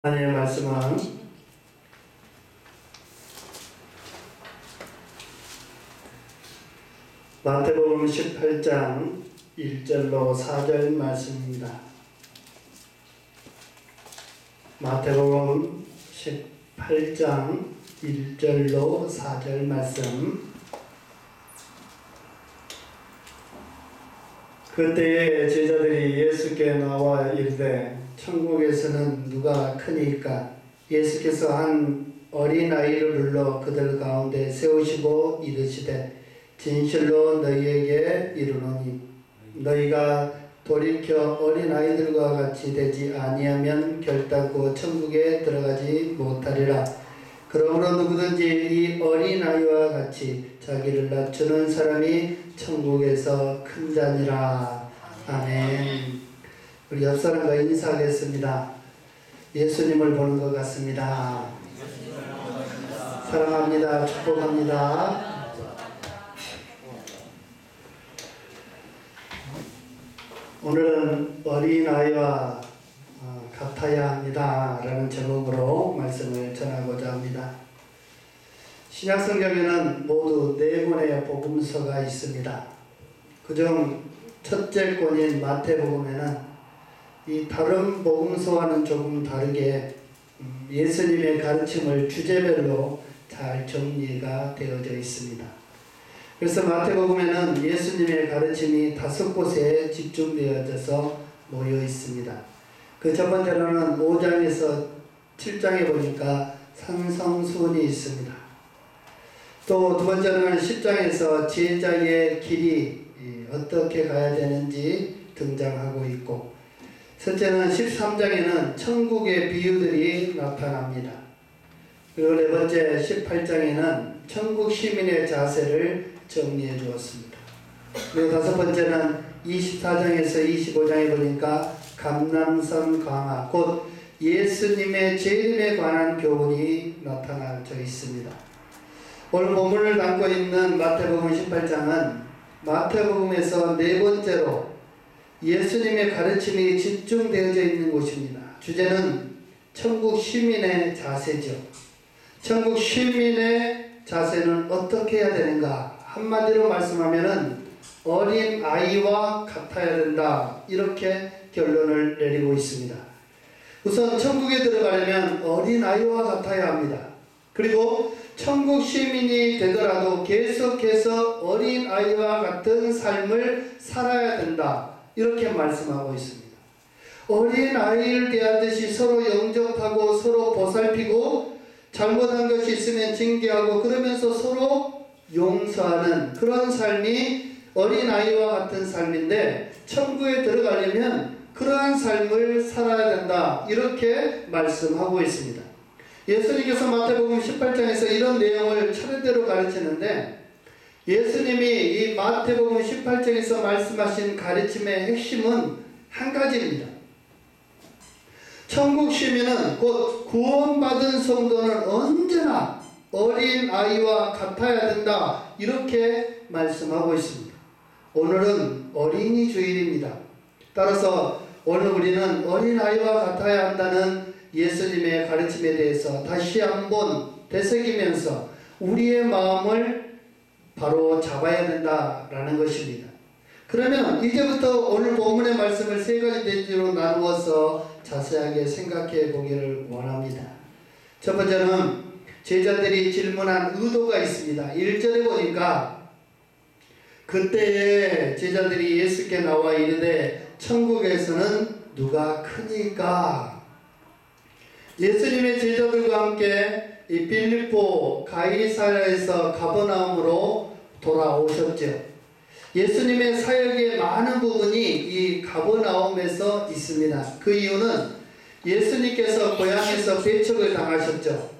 하나님의 말씀은 마태복음 18장 1절로 4절 말씀입니다. 마태복음 18장 1절로 4절 말씀. 그때에 제자들이 예수께 나와 이르되 천국에서는 누가 크니까? 예수께서 한 어린아이를 불러 그들 가운데 세우시고 이르시되 진실로 너희에게 이르노니 너희가 돌이켜 어린아이들과 같이 되지 아니하면 결단코 천국에 들어가지 못하리라. 그러므로 누구든지 이 어린아이와 같이 자기를 낮추는 사람이 천국에서 큰 자니라. 아멘. 우리 옆 사람과 인사하겠습니다. 예수님을 보는 것 같습니다. 사랑합니다. 축복합니다. 오늘은 어린아이와 같아야 합니다 라는 제목으로 말씀을 전하고자 합니다. 신약성경에는 모두 4권의 복음서가 있습니다. 그중 첫째 권인 마태복음에는 이 다른 복음서와는 조금 다르게 예수님의 가르침을 주제별로 잘 정리가 되어져 있습니다. 그래서 마태복음에는 예수님의 가르침이 5곳에 집중되어져서 모여 있습니다. 그 첫 번째로는 5장에서 7장에 보니까 산성수훈이 있습니다. 또 두 번째로는 10장에서 제자의 길이 어떻게 가야 되는지 등장하고 있고, 셋째는 13장에는 천국의 비유들이 나타납니다. 그리고 네 번째 18장에는 천국 시민의 자세를 정리해 주었습니다. 그리고 다섯 번째는 24장에서 25장에 보니까 감람산 강화, 곧 예수님의 재림에 관한 교훈이 나타나져 있습니다. 오늘 본문을 담고 있는 마태복음 18장은 마태복음에서 4번째로 예수님의 가르침이 집중되어져 있는 곳입니다. 주제는 천국 시민의 자세죠. 천국 시민의 자세는 어떻게 해야 되는가? 한마디로 말씀하면은 어린 아이와 같아야 된다, 이렇게 결론을 내리고 있습니다. 우선 천국에 들어가려면 어린 아이와 같아야 합니다. 그리고 천국 시민이 되더라도 계속해서 어린 아이와 같은 삶을 살아야 된다, 이렇게 말씀하고 있습니다. 어린 아이를 대하듯이 서로 영접하고 서로 보살피고 잘못한 것이 있으면 징계하고 그러면서 서로 용서하는 그런 삶이 어린아이와 같은 삶인데, 천국에 들어가려면 그러한 삶을 살아야 된다, 이렇게 말씀하고 있습니다. 예수님께서 마태복음 18장에서 이런 내용을 차례대로 가르치는데, 예수님이 이 마태복음 18장에서 말씀하신 가르침의 핵심은 한 가지입니다. 천국 시민은 곧 구원받은 성도는 언제나 어린아이와 같아야 된다, 이렇게 말씀하고 있습니다. 오늘은 어린이 주일입니다. 따라서 오늘 우리는 어린아이와 같아야 한다는 예수님의 가르침에 대해서 다시 한번 되새기면서 우리의 마음을 바로 잡아야 된다라는 것입니다. 그러면 이제부터 오늘 본문의 말씀을 3가지 대지로 나누어서 자세하게 생각해 보기를 원합니다. 첫 번째는 제자들이 질문한 의도가 있습니다. 1절에 보니까 그때에 제자들이 예수께 나와 이르되 천국에서는 누가 크니까? 예수님의 제자들과 함께 이 빌립보 가이사랴에서 가버나움으로 돌아오셨죠. 예수님의 사역의 많은 부분이 이 가버나움에서 있습니다. 그 이유는 예수님께서 고향에서 배척을 당하셨죠.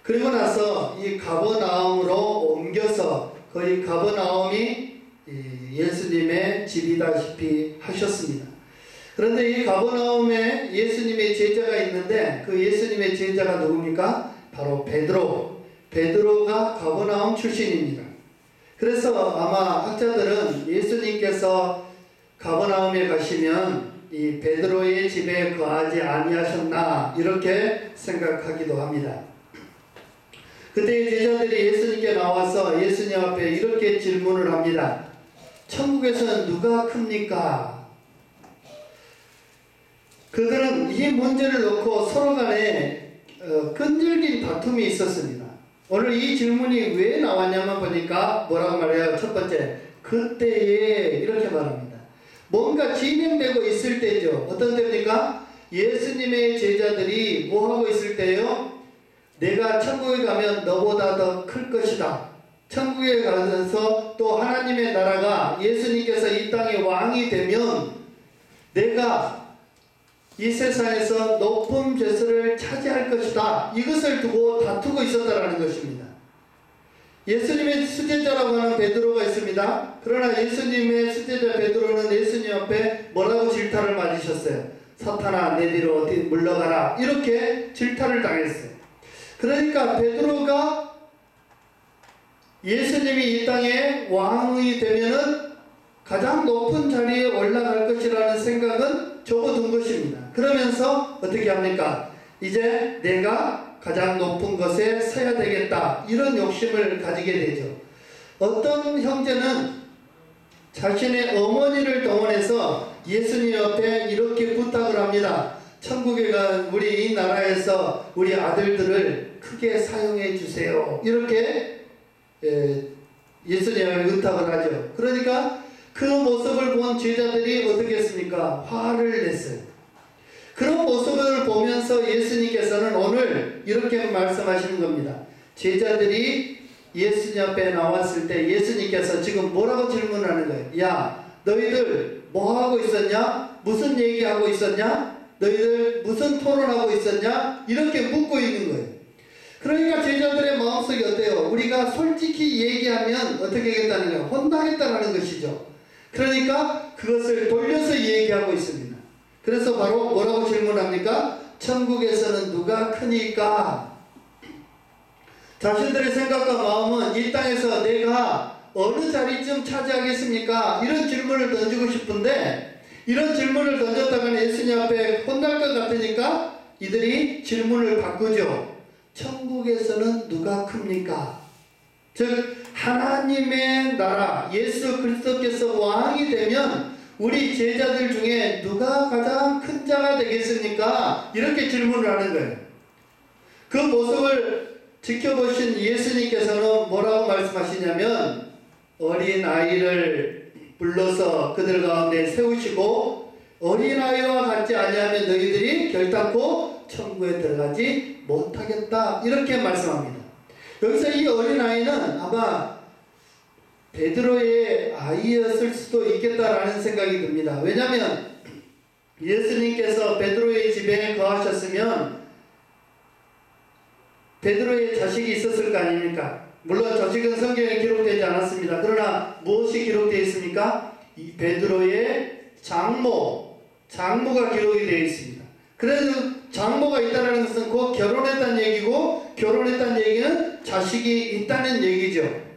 그리고 나서 이 가버나움으로 옮겨서 거의 가버나움이 예수님의 집이다시피 하셨습니다. 그런데 이 가버나움에 예수님의 제자가 있는데 그 예수님의 제자가 누굽니까? 바로 베드로. 베드로가 가버나움 출신입니다. 그래서 아마 학자들은 예수님께서 가버나움에 가시면 이 베드로의 집에 거하지 아니하셨나 이렇게 생각하기도 합니다. 그때 제자들이 예수님께 나와서 예수님 앞에 이렇게 질문을 합니다. 천국에서는 누가 큽니까? 그들은 이 문제를 놓고 서로 간에 끈질긴 다툼이 있었습니다. 오늘 이 질문이 왜 나왔냐면 보니까 뭐라고 말해요? 첫 번째, 그때에 이렇게 말합니다. 뭔가 진행되고 있을 때죠. 어떤 때입니까? 예수님의 제자들이 뭐 하고 있을 때요? 내가 천국에 가면 너보다 더 클 것이다. 천국에 가서 또 하나님의 나라가 예수님께서 이 땅의 왕이 되면 내가 이 세상에서 높은 벼슬을 차지할 것이다. 이것을 두고 다투고 있었다라는 것입니다. 예수님의 수제자라고 하는 베드로가 있습니다. 그러나 예수님의 수제자 베드로는 예수님 앞에 뭐라고 질타를 맞으셨어요? 사탄아 내 뒤로 어디 물러가라. 이렇게 질타를 당했어요. 그러니까 베드로가 예수님이 이 땅에 왕이 되면은 가장 높은 자리에 올라갈 것이라는 생각은 접어둔 것입니다. 그러면서 어떻게 합니까? 이제 내가 가장 높은 것에 서야 되겠다. 이런 욕심을 가지게 되죠. 어떤 형제는 자신의 어머니를 동원해서 예수님 옆에 이렇게 부탁을 합니다. 천국에 간 우리 이 나라에서 우리 아들들을 크게 사용해 주세요. 이렇게 예수님을 의탁을 하죠. 그러니까 그 모습을 본 제자들이 어떻게 했습니까? 화를 냈어요. 그런 모습을 보면서 예수님께서는 오늘 이렇게 말씀하시는 겁니다. 제자들이 예수님 앞에 나왔을 때 예수님께서 지금 뭐라고 질문하는 거예요? 야, 너희들 뭐 하고 있었냐? 무슨 얘기하고 있었냐? 너희들 무슨 토론하고 있었냐? 이렇게 묻고 있는 거예요. 그러니까 제자들의 마음속이 어때요? 우리가 솔직히 얘기하면 어떻게 하겠다는 거예요? 혼나겠다는 것이죠. 그러니까 그것을 돌려서 얘기하고 있습니다. 그래서 바로 뭐라고 질문합니까? 천국에서는 누가 크니까? 자신들의 생각과 마음은 이 땅에서 내가 어느 자리쯤 차지하겠습니까? 이런 질문을 던지고 싶은데 이런 질문을 던졌다면 예수님 앞에 혼날 것 같으니까 이들이 질문을 바꾸죠. 천국에서는 누가 큽니까? 즉 하나님의 나라 예수 그리스도께서 왕이 되면 우리 제자들 중에 누가 가장 큰 자가 되겠습니까? 이렇게 질문을 하는 거예요. 그 모습을 지켜보신 예수님께서는 뭐라고 말씀하시냐면 어린아이를 불러서 그들 가운데 세우시고 어린아이와 같지 아니하면 너희들이 결단코 천국에 들어가지 못하겠다 이렇게 말씀합니다. 여기서 이 어린아이는 아마 베드로의 아이였을 수도 있겠다라는 생각이 듭니다. 왜냐하면 예수님께서 베드로의 집에 거하셨으면 베드로의 자식이 있었을 거 아닙니까? 물론 자식은 성경에 기록되지 않았습니다. 그러나 무엇이 기록되어 있습니까? 이 베드로의 장모가 기록이 되어 있습니다. 그래서 장모가 있다는 것은 곧 결혼했다는 얘기고 결혼했다는 얘기는 자식이 있다는 얘기죠.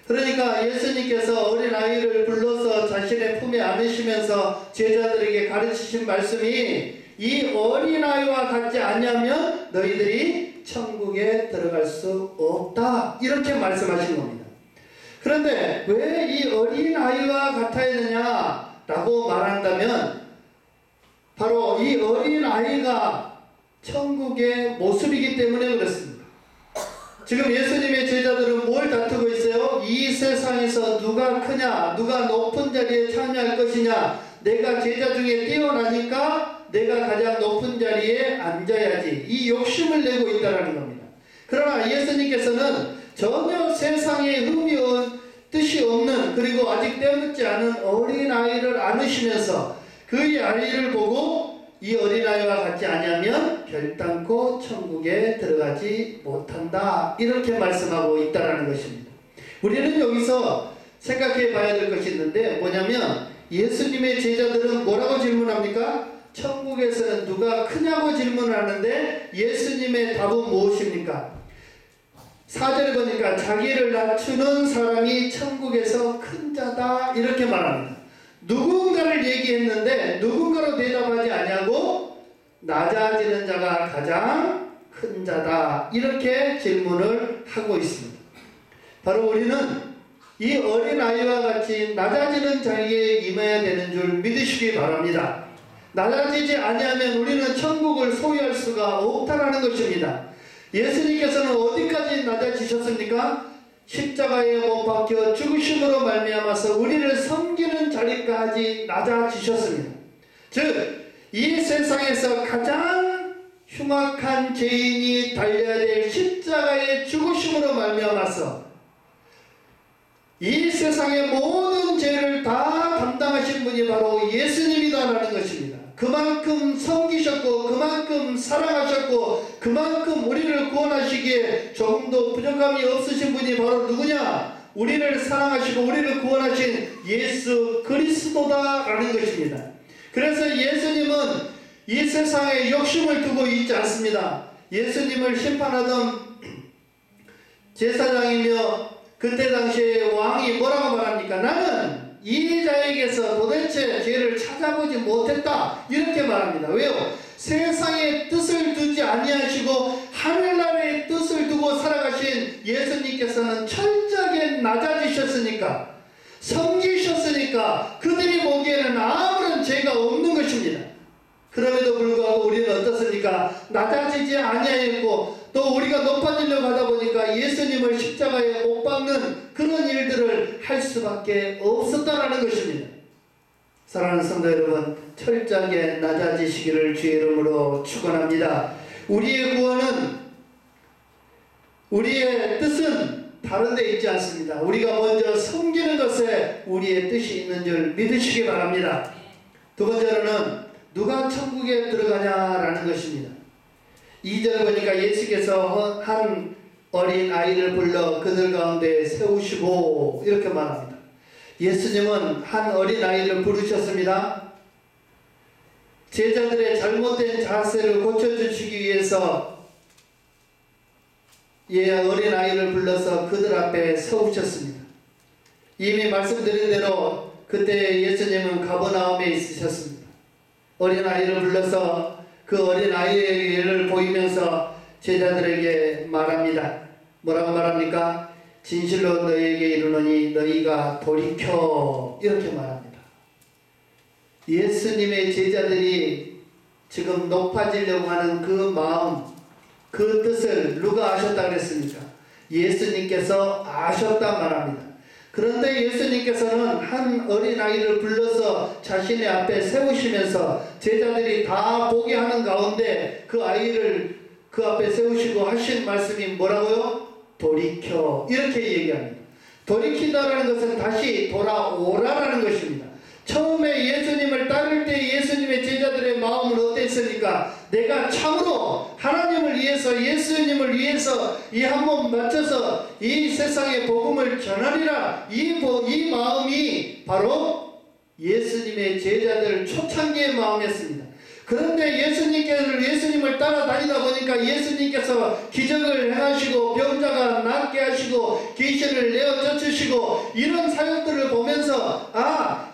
그러니까 예수님께서 어린아이를 불러서 자신의 품에 안으시면서 제자들에게 가르치신 말씀이 이 어린아이와 같지 않냐면 너희들이 천국에 들어갈 수 없다 이렇게 말씀하신 겁니다. 그런데 왜 이 어린아이와 같아야 되냐라고 말한다면 바로 이 어린아이가 천국의 모습이기 때문에 그렇습니다. 지금 예수님의 제자들은 뭘 다투고 있어요? 이 세상에서 누가 크냐, 누가 높은 자리에 참여할 것이냐, 내가 제자 중에 뛰어나니까 내가 가장 높은 자리에 앉아야지, 이 욕심을 내고 있다는 겁니다. 그러나 예수님께서는 전혀 세상에 흠이 뜻이 없는, 그리고 아직 때묻지 않은 어린아이를 안으시면서 그 아이를 보고 이 어린아이와 같지 아니하면 결단코 천국에 들어가지 못한다 이렇게 말씀하고 있다는 것입니다. 우리는 여기서 생각해 봐야 될 것이 있는데 뭐냐면 예수님의 제자들은 뭐라고 질문합니까? 천국에서는 누가 크냐고 질문하는데 예수님의 답은 무엇입니까? 4절에 보니까 자기를 낮추는 사람이 천국에서 큰 자다 이렇게 말합니다. 누군가를 얘기했는데 누군가로 대답하지 아니하고 낮아지는 자가 가장 큰 자다, 이렇게 질문을 하고 있습니다. 바로 우리는 이 어린아이와 같이 낮아지는 자리에 임해야 되는 줄 믿으시기 바랍니다. 낮아지지 아니하면 우리는 천국을 소유할 수가 없다라는 것입니다. 예수님께서는 어디까지 낮아지셨습니까? 십자가에 못 박혀 죽으심으로 말미암아서 우리를 섬기는 자리까지 낮아지셨습니다. 즉 이 세상에서 가장 흉악한 죄인이 달려야 될 십자가의 죽으심으로 말미암아서 이 세상의 모든 죄를 다 담당하신 분이 바로 예수님이다라는 것입니다. 그만큼 섬기셨고 그만큼 사랑하셨고 그만큼 우리를 구원하시기에 조금도 부족함이 없으신 분이 바로 누구냐? 우리를 사랑하시고 우리를 구원하신 예수 그리스도다라는 것입니다. 그래서 예수님은 이 세상에 욕심을 두고 있지 않습니다. 예수님을 심판하던 제사장이며 그때 당시에 왕이 뭐라고 말합니까? 나는 이 자에게서 도대체 죄를 찾아보지 못했다, 이렇게 말합니다. 왜요? 세상의 뜻을 두지 아니하시고 하늘나라의 뜻을 두고 살아가신 예수님께서는 철저하게 낮아지셨으니까, 섬기셨으니까 그들이 보기에는 아무런 죄가 없는 것입니다. 그럼에도 불구하고 우리는 어떻습니까? 낮아지지 아니하였고 또 우리가 높아지려고 하다 보니까 예수님을 십자가에 못 박는 그런 일들을 할 수밖에 없었다라는 것입니다. 사랑하는 성도 여러분, 철저하게 낮아지시기를 주의 이름으로 축원합니다. 우리의 구원은, 우리의 뜻은 다른 데 있지 않습니다. 우리가 먼저 섬기는 것에 우리의 뜻이 있는 줄 믿으시기 바랍니다. 두 번째로는 누가 천국에 들어가냐라는 것입니다. 2절 보니까 예수께서 한 어린 아이를 불러 그들 가운데 세우시고 이렇게 말합니다. 예수님은 한 어린 아이를 부르셨습니다. 제자들의 잘못된 자세를 고쳐주시기 위해서 어린 아이를 불러서 그들 앞에 세우셨습니다. 이미 말씀드린 대로 그때 예수님은 가버나움에 있으셨습니다. 어린 아이를 불러서 그 어린 아이를 보이면서 제자들에게 말합니다. 뭐라고 말합니까? 진실로 너희에게 이르노니 너희가 돌이켜, 이렇게 말합니다. 예수님의 제자들이 지금 높아지려고 하는 그 마음, 그 뜻을 누가 아셨다 그랬습니까? 예수님께서 아셨단 말합니다. 그런데 예수님께서는 한 어린아이를 불러서 자신의 앞에 세우시면서 제자들이 다 보게 하는 가운데 그 아이를 그 앞에 세우시고 하신 말씀이 뭐라고요? 돌이켜, 이렇게 얘기합니다. 돌이킨다라는 것은 다시 돌아오라라는 것입니다. 처음에 예수님을 따를 때 예수님의 제자들의 마음은 어땠습니까? 내가 참으로 하나님을 위해서, 예수님을 위해서 이 한 몸 맞춰서 이 세상의 복음을 전하리라, 이 마음이 바로 예수님의 제자들 초창기의 마음이었습니다. 그런데 예수님을 따라다니다 보니까 예수님께서 기적을 행하시고 병자가 낫게 하시고 귀신을 내어 쫓으시고 이런 사역들을 보면서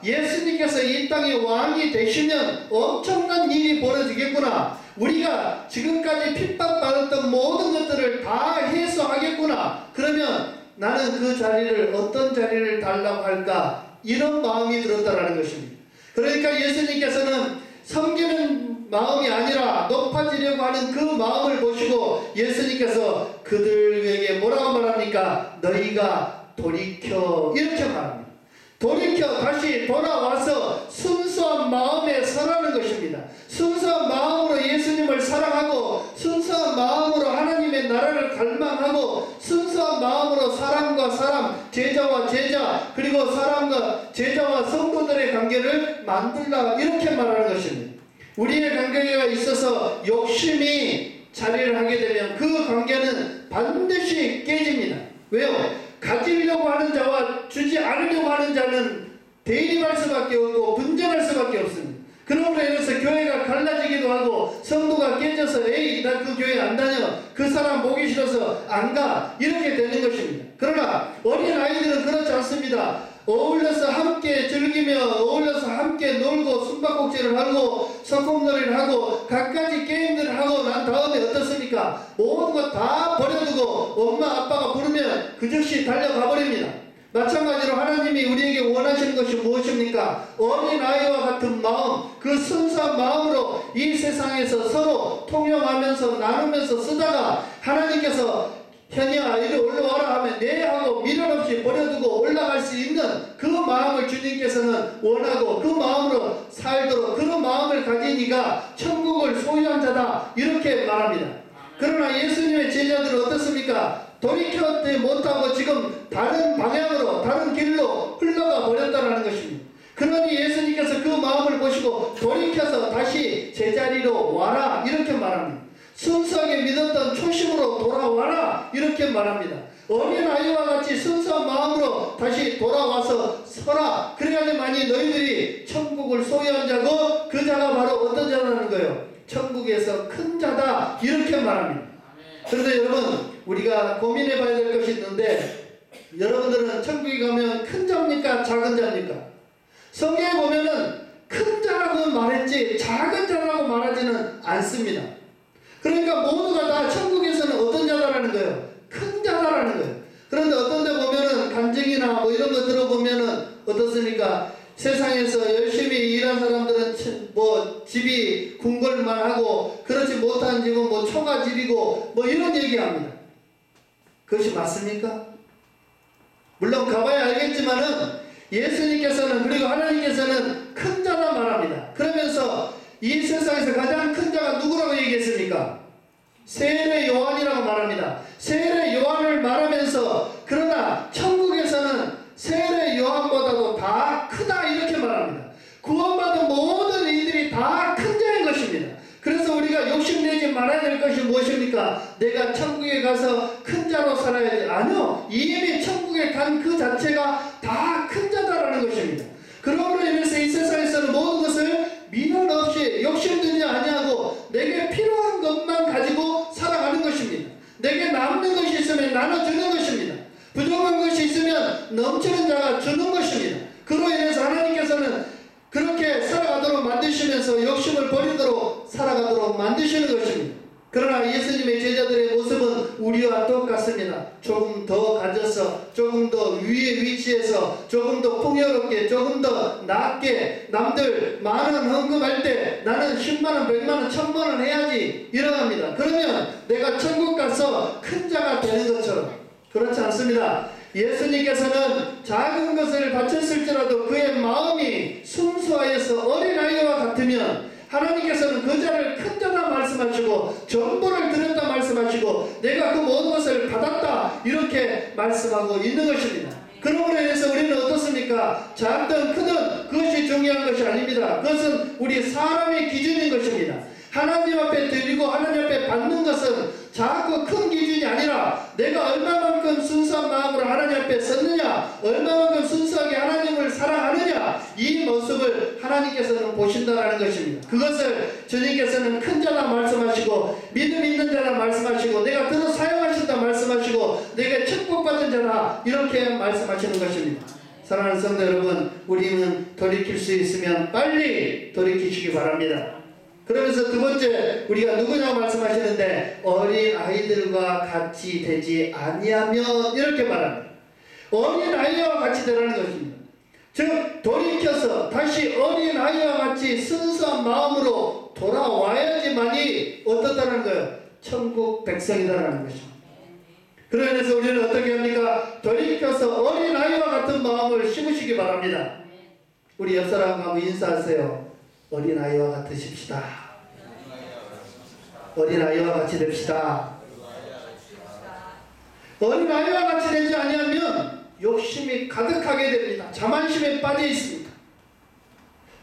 예수님께서 이 땅의 왕이 되시면 엄청난 일이 벌어지겠구나, 우리가 지금까지 핍박받았던 모든 것들을 다 해소하겠구나, 그러면 나는 그 자리를, 어떤 자리를 달라고 할까, 이런 마음이 들었다라는 것입니다. 그러니까 예수님께서는 섬기는 마음이 아니라 높아지려고 하는 그 마음을 보시고 예수님께서 그들에게 뭐라고 말합니까? 너희가 돌이켜, 이렇게 말합니다. 돌이켜, 다시 돌아와서 순수한 마음에 서라는 것입니다. 순수한 마음으로 예수님을 사랑하고 순수한 마음으로 하나님의 나라를 갈망하고 순수한 마음으로 사람과 사람, 제자와 제자, 그리고 사람과 제자와 성도들의 관계를 만들라, 이렇게 말하는 것입니다. 우리의 관계가 있어서 욕심이 자리를 하게 되면 그 관계는 반드시 깨집니다. 왜요? 가지려고 하는 자와 주지 않으려고 하는 자는 대립할 수밖에 없고 분쟁할 수밖에 없습니다. 그러므로 인해서 교회가 갈라지기도 하고 성도가 깨져서 나 그 교회 안 다녀, 그 사람 보기 싫어서 안 가, 이렇게 되는 것입니다. 그러나 어린 아이들은 그렇지 않습니다. 어울려서 함께 즐기며 어울려서 함께 놀고 숨바꼭질을 하고 소꿉놀이를 하고 갖가지 게임들을 하고 난 다음에 어떻습니까? 모든 것 다 버려두고 엄마 아빠가 부르면 그 즉시 달려가 버립니다. 마찬가지로 하나님이 우리에게 원하시는 것이 무엇입니까? 어린아이와 같은 마음, 그 순수한 마음으로 이 세상에서 서로 통용하면서 나누면서 쓰다가 하나님께서 현이야 이리 올라와라 하면 네 하고 미련 없이 버려두고 올라갈 수 있는 그 마음을 주님께서는 원하고 그 마음으로 살도록 그런 마음을 가진 이가 천국을 소유한 자다 이렇게 말합니다. 그러나 예수님의 제자들은 어떻습니까? 돌이켜지 못하고 지금 다른 방향으로 다른 길로 흘러가 버렸다는 것입니다. 그러니 예수님께서 그 마음을 보시고 돌이켜서 다시 제자리로 와라 이렇게 말합니다. 순수하게 믿었던 초심으로 돌아와라 이렇게 말합니다. 어린아이와 같이 순수한 마음으로 다시 돌아와서 서라. 그래야지만이 너희들이 천국을 소유한 자고 그 자가 바로 어떤 자라는 거예요? 천국에서 큰 자다 이렇게 말합니다. 그런데 여러분 우리가 고민해 봐야 될 것이 있는데 여러분들은 천국에 가면 큰 자입니까? 작은 자입니까? 성경에 보면은 큰 자라고 말했지 작은 자라고 말하지는 않습니다. 그러니까 모두가 다 천국에서는 어떤 자다라는 거예요? 큰 자다라는 거예요. 그런데 어떤 데 보면은 간증이나 뭐 이런 거 들어보면은 어떻습니까? 세상에서 열심히 일한 사람들은 뭐 집이 궁궐만 하고 그렇지 못한 집은 뭐 초가집이고 뭐 이런 얘기합니다. 그것이 맞습니까? 물론 가봐야 알겠지만은 예수님께서는 그리고 하나님께서는 큰 자다 말합니다. 그러면서 이 세상에서 가장 큰 자가 누구라고 얘기했습니까? 세례 요한이라고 말합니다. 세례 요한을 말하면서 그러나 천국에서는 세례 요한보다도 다 크다 이렇게 말합니다. 구원받은 모든 이들이 다 큰 자인 것입니다. 그래서 우리가 욕심내지 말아야 될 것이 무엇입니까? 내가 천국에 가서 큰 자로 살아야지. 아니요. 이미 천국에 간 그 자체가 다 큰 자다라는 것입니다. 그러므로 인해서 이 세상에서는 모든 것을 미련 없이 욕심들지 아니하고 내게 필요한 것만 가지고 살아가는 것입니다. 내게 남는 것이 있으면 나눠주는 것입니다. 부족한 것이 있으면 넘치는 자가 주는 것입니다. 그로 인해서 하나님께서는 그렇게 살아가도록 만드시면서 욕심을 버리도록 살아가도록 만드시는 것입니다. 그러나 예수님의 제자들의 모습은 우리와 똑같습니다. 조금 더 가져서 조금 더 위에 위치해서 조금 더 풍요롭게 조금 더 낫게 남들 만원 헌금할 때 나는 10만원 100만원 1000만원 해야지 이러합니다. 그러면 내가 천국 가서 큰 자가 되는 것처럼 그렇지 않습니다. 예수님께서는 작은 것을 바쳤을지라도 그의 마음이 순수하여서 어린아이와 같으면 하나님께서는 그 자를 큰 자다 말씀하시고 전부를 드렸다 말씀하시고 내가 그 모든 것을 받았다 이렇게 말씀하고 있는 것입니다. 그러므로 인해서 우리는 어떻습니까? 작든 크든 그것이 중요한 것이 아닙니다. 그것은 우리 사람의 기준인 것입니다. 하나님 앞에 드리고 하나님 앞에 받는 것은 작고 큰 기준이 아니라 내가 얼마만큼 순수한 마음으로 하나님 앞에 섰느냐, 얼마만큼 순수하게 하나님을 사랑하느냐, 이 모습을 하나님께서는 보신다라는 것입니다. 그것을 주님께서는 큰 자라 말씀하시고 믿음 있는 자라 말씀하시고 내가 들어 사용하신다 말씀하시고 내게 축복받은 자라 이렇게 말씀하시는 것입니다. 사랑하는 성도 여러분, 우리는 돌이킬 수 있으면 빨리 돌이키시기 바랍니다. 그러면서 두 번째 우리가 누구냐고 말씀하시는데 어린 아이들과 같이 되지 아니하면 이렇게 말합니다. 어린 아이와 같이 되라는 것입니다. 즉 돌이켜서 다시 어린 아이와 같이 순수한 마음으로 돌아와야지만이 어떻다는 거예요? 천국 백성이다라는 것입니다. 그래서 우리는 어떻게 합니까? 돌이켜서 어린 아이와 같은 마음을 심으시기 바랍니다. 우리 옆 사람과 한번 인사하세요. 어린아이와 같으십시다. 어린아이와 같이 됩시다. 어린아이와 같이 되지 아니하면 욕심이 가득하게 됩니다. 자만심에 빠져 있습니다.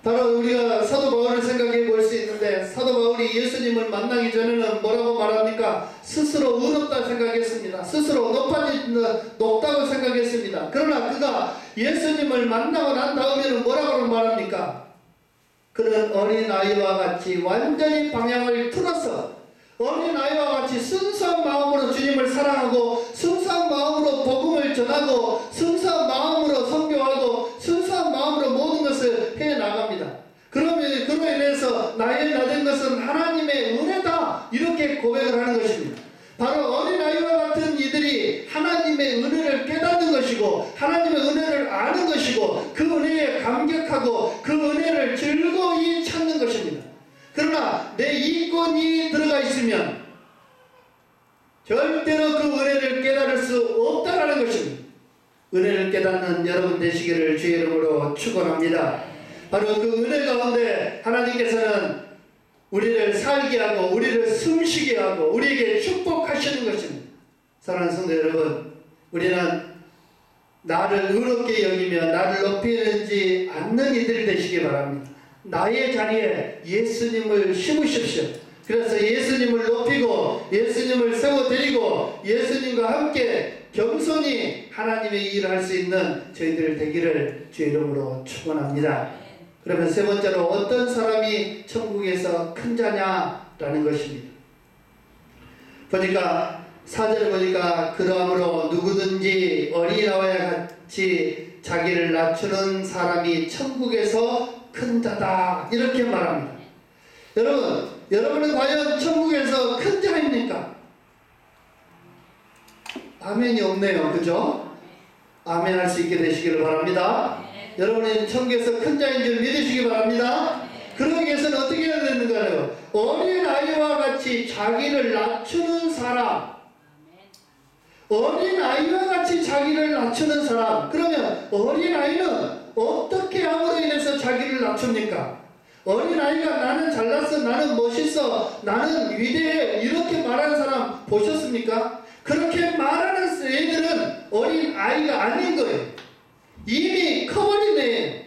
바로 우리가 사도 바울을 생각해 볼 수 있는데 사도 바울이 예수님을 만나기 전에는 뭐라고 말합니까? 스스로 의롭다 생각했습니다. 스스로 높다고 생각했습니다. 그러나 그가 예수님을 만나고 난 다음에는 뭐라고 말합니까? 그는 어린아이와 같이 완전히 방향을 틀어서 어린아이와 같이 순수한 마음으로 주님을 사랑하고 순수한 마음으로 복음을 전하고 순수한 마음으로 선교하고 하나님의 은혜를 깨닫는 것이고 하나님의 은혜를 아는 것이고 그 은혜에 감격하고 그 은혜를 즐거이 찾는 것입니다. 그러나 내 이권이 들어가 있으면 절대로 그 은혜를 깨달을 수 없다라는 것입니다. 은혜를 깨닫는 여러분 되시기를 주의 이름으로 축원합니다. 바로 그 은혜 가운데 하나님께서는 우리를 살게 하고 우리를 숨쉬게 하고 우리에게 축복하시는 것입니다. 사랑하는 성도 여러분, 우리는 나를 의롭게 여기며 나를 높이지 않는 이들이 되시기 바랍니다. 나의 자리에 예수님을 심으십시오. 그래서 예수님을 높이고 예수님을 세워드리고 예수님과 함께 겸손히 하나님의 일을 할 수 있는 저희들 되기를 주의 이름으로 축원합니다. 그러면 세 번째로 어떤 사람이 천국에서 큰 자냐라는 것입니다. 보니까 4절에 보니까 그러므로 누구든지 어린아이와 같이 자기를 낮추는 사람이 천국에서 큰 자다 이렇게 말합니다. 여러분은 과연 천국에서 큰 자입니까? 아멘이 없네요. 그죠? 아멘 할 수 있게 되시기를 바랍니다. 여러분은 천국에서 큰 자인 줄 믿으시기 바랍니다. 그러기 위해서는 어떻게 해야 되는가요? 어린아이와 같이 자기를 낮추는 사람. 어린아이와 같이 자기를 낮추는 사람. 그러면 어린아이는 어떻게 함으로 인해서 자기를 낮춥니까? 어린아이가 나는 잘났어, 나는 멋있어, 나는 위대해 이렇게 말하는 사람 보셨습니까? 그렇게 말하는 애들은 어린아이가 아닌 거예요. 이미 커버린 애예요.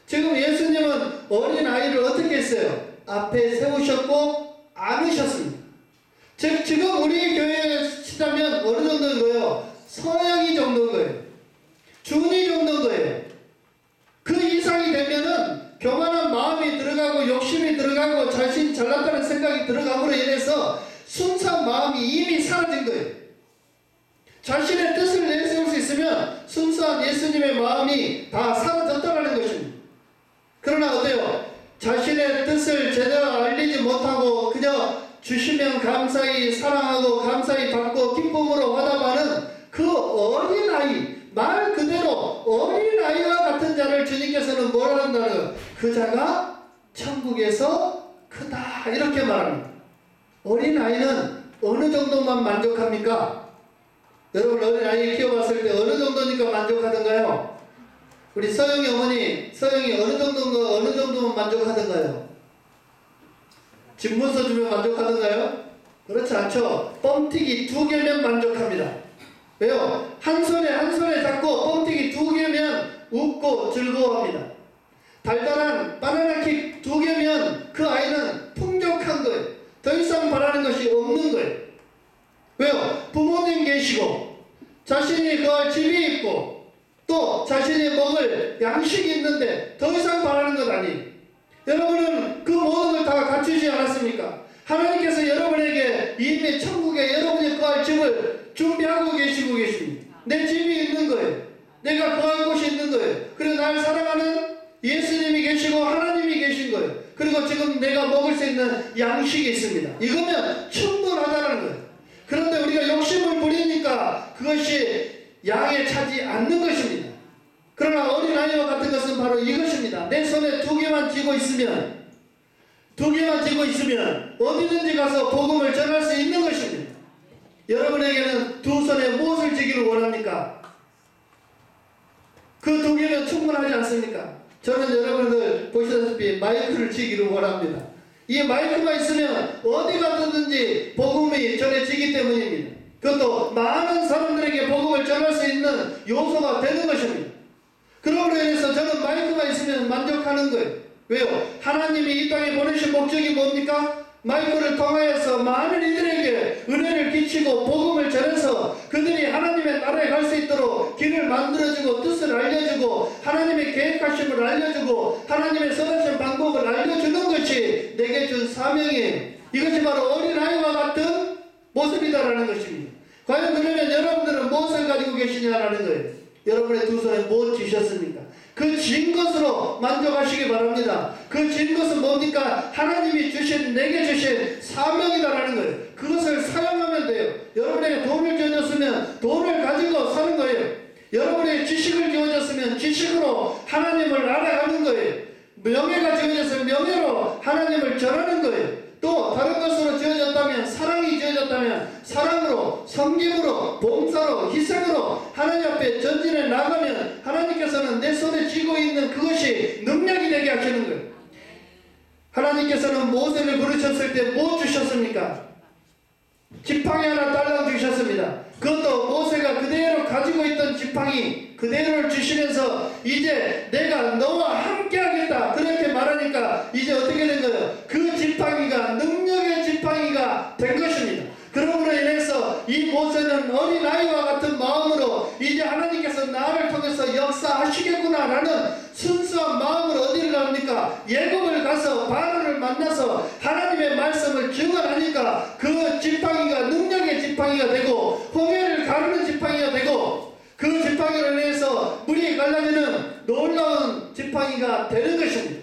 지금 예수님은 어린아이를 어떻게 했어요? 앞에 세우셨고 안으셨습니다. 즉 지금 우리 교회에 치자면 어느 정도인 거예요? 서영이 정도인 거예요. 준이 정도인 거예요. 그 이상이 되면은 교만한 마음이 들어가고 욕심이 들어가고 자신이 잘났다는 생각이 들어감으로 인해서 순수한 마음이 이미 사라진 거예요. 자신의 뜻을 내세울 수 있으면 순수한 예수님의 마음이 다 사라졌다는 것입니다. 그러나 어때요? 자신의 뜻을 제대로 알리지 못하고 그저 주시면 감사히 사랑하고 감사히 받고 기쁨으로 화답하는 그 어린아이, 말 그대로 어린아이와 같은 자를 주님께서는 뭐라 한다는 그 자가 천국에서 크다 이렇게 말합니다. 어린아이는 어느 정도만 만족합니까? 여러분 어린아이 키워봤을 때 어느 정도니까 만족하던가요? 우리 서영이 어머니, 서영이 어느 정도면 만족하던가요? 집문서 주면 만족하던가요? 그렇지 않죠. 뻥튀기 2개면 만족합니다. 왜요? 한 손에 잡고 뻥튀기 2개면 웃고 즐거워합니다. 달달한 바나나킥 2개면 그 아이는 풍족한 거예요. 더 이상 바라는 것이 없는 거예요. 왜요? 부모님 계시고 자신이 거할 집이 있고 또 자신이 먹을 양식이 있는데 더 이상 바라는 것 아니에요. 여러분은 그 모든 걸 다 갖추지 않았습니까? 하나님께서 여러분에게 이미 천국에 여러분이 거할 집을 준비하고 계시고 계십니다. 내 집이 있는 거예요. 내가 거할 곳이 있는 거예요. 그리고 날 사랑하는 예수님이 계시고 하나님이 계신 거예요. 그리고 지금 내가 먹을 수 있는 양식이 있습니다. 이거면 충분하다는 거예요. 그런데 우리가 욕심을 부리니까 그것이 양에 차지 않는 것입니다. 그러나 어린아이와 같은 것은 바로 이것입니다. 내 손에 2개만 쥐고 있으면 어디든지 가서 복음을 전할 수 있는 것입니다. 여러분에게는 2손에 무엇을 쥐기를 원합니까? 그 2개면 충분하지 않습니까? 저는 여러분들 보시다시피 마이크를 쥐기를 원합니다. 이 마이크가 있으면 어디 가든지 복음이 전해지기 때문입니다. 그것도 많은 사람들에게 복음을 전할 수 있는 요소가 되는 것입니다. 그러므로 인해서 저는 마이크가 있으면 만족하는 거예요. 왜요? 하나님이 이 땅에 보내신 목적이 뭡니까? 마이크를 통하여서 많은 이들에게 은혜를 끼치고 복음을 전해서 그들이 하나님의 나라에 갈 수 있도록 길을 만들어주고 뜻을 알려주고 하나님의 계획하심을 알려주고 하나님의 선하신 방법을 알려주는 것이 내게 준 사명이에요. 이것이 바로 어린아이와 같은 모습이다라는 것입니다. 과연 그러면 여러분들은 무엇을 가지고 계시냐라는 거예요. 여러분의 2손에 무엇 쥐셨습니까? 그 진 것으로 만족하시기 바랍니다. 그 진 것은 뭡니까? 하나님이 주신, 내게 주신 사명이다라는 거예요. 그것을 사용하면 돼요. 여러분에게 돈을 줘줬으면 돈을 가지고 명예로 하나님을 알아가는 거예요. 명예가 지어져서 명예로 하나님을 전하는 거예요. 또 다른 것으로 지어졌다면, 사랑이 지어졌다면 사랑으로, 섬김으로, 봉사로, 희생으로 하나님 앞에 전진해 나가면 하나님께서는 내 손에 쥐고 있는 그것이 능력이 되게 하시는 거예요. 하나님께서는 모세를 부르셨을 때 뭐 주셨습니까? 지팡이 하나 달라고 주셨습니다. 그것도 모세가 그대로 가지고 있던 지팡이 그대로를 주시면서 이제 내가 너와 함께 하겠다 그렇게 말하니까 이제 어떻게 된 거예요? 그 지팡이가 능력의 지팡이가 된 것입니다. 그러므로 인해서 이 모세는 어린아이와 같은 마음으로 이제 하나님께서 나를 통해서 역사하시겠구나라는 순수한 마음으로 어디를 갑니까? 예굽을 가서 바로를 만나서 하나님의 말씀을 증언하니까 그 지팡이가 능력의 지팡이가 되고 홍해를 가르는 지팡이가 되고 그 지팡이를 인해서 물이 가려면은 놀라운 지팡이가 되는 것입니다.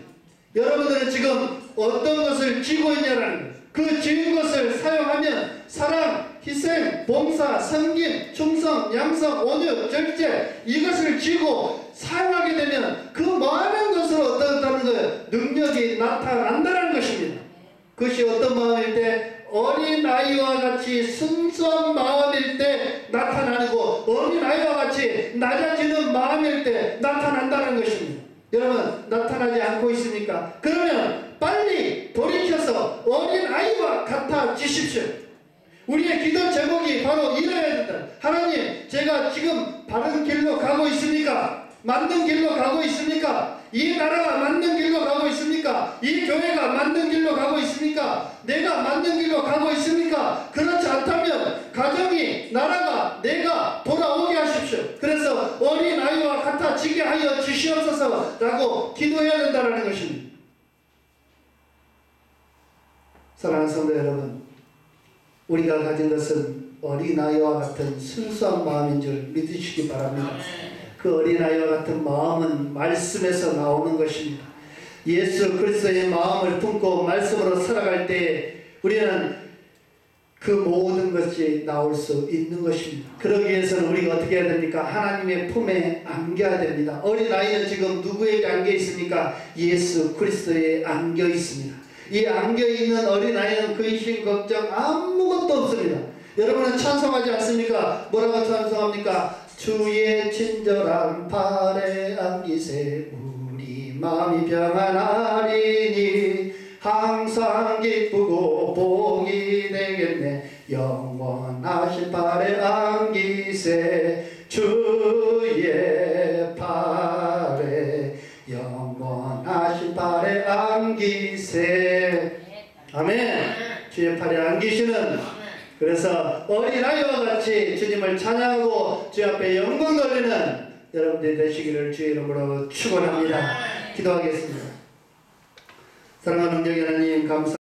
여러분들은 지금 어떤 것을 쥐고 있냐라는 거예요. 그 쥐은 것을 사용하면 사랑, 희생, 봉사, 섬김, 충성, 양성, 온유, 절제 이것을 쥐고 사용하게 되면 그 많은 것으로 어떻다는 거예요? 능력이 나타난다는 것입니다. 그것이 어떤 마음일 때? 어린아이와 같이 순수한 마음일 때 나타나고 어린아이와 같이 낮아지는 마음일 때 나타난다는 것입니다. 여러분 나타나지 않고 있습니까? 그러면 빨리 돌이켜서 어린아이와 같아지십시오. 우리의 기도 제목이 바로 이래야 된다. 하나님, 제가 지금 바른 길로 가고 있습니까? 맞는 길로 가고 있습니까? 이 나라가 맞는 길로 가고 있습니까? 이 교회가 맞는 길로 가고 있습니까? 내가 맞는 길로 가고 있습니까? 그렇지 않다면 가정이, 나라가, 내가 돌아오게 하십시오. 그래서 어린아이와 같아지게 하여 주시옵소서라고 기도해야 된다는 것입니다. 사랑하는 성도 여러분, 우리가 가진 것은 어린아이와 같은 순수한 마음인 줄 믿으시기 바랍니다. 그 어린아이와 같은 마음은 말씀에서 나오는 것입니다. 예수 그리스도의 마음을 품고 말씀으로 살아갈 때 우리는 그 모든 것이 나올 수 있는 것입니다. 그러기 위해서는 우리가 어떻게 해야 됩니까? 하나님의 품에 안겨야 됩니다. 어린아이는 지금 누구에게 안겨 있습니까? 예수 그리스도에 안겨 있습니다. 이 안겨있는 어린아이는 근심 걱정 아무것도 없습니다. 여러분은 찬송하지 않습니까? 뭐라고 찬송합니까? 주의 친절한 팔에 안기세 우리 마음이 평안하리니 항상 기쁘고 복이 되겠네 영원하신 팔에 안기세 주의 팔에 영원하신 팔에 안기세. 아멘. 주의 팔에 안기시는, 그래서 어린아이와 같이 주님을 찬양하고 주 앞에 영광 돌리는 여러분들이 되시기를 주의 이름으로 축원합니다. 기도하겠습니다. 사랑하는 영원한 하나님 감사합니다.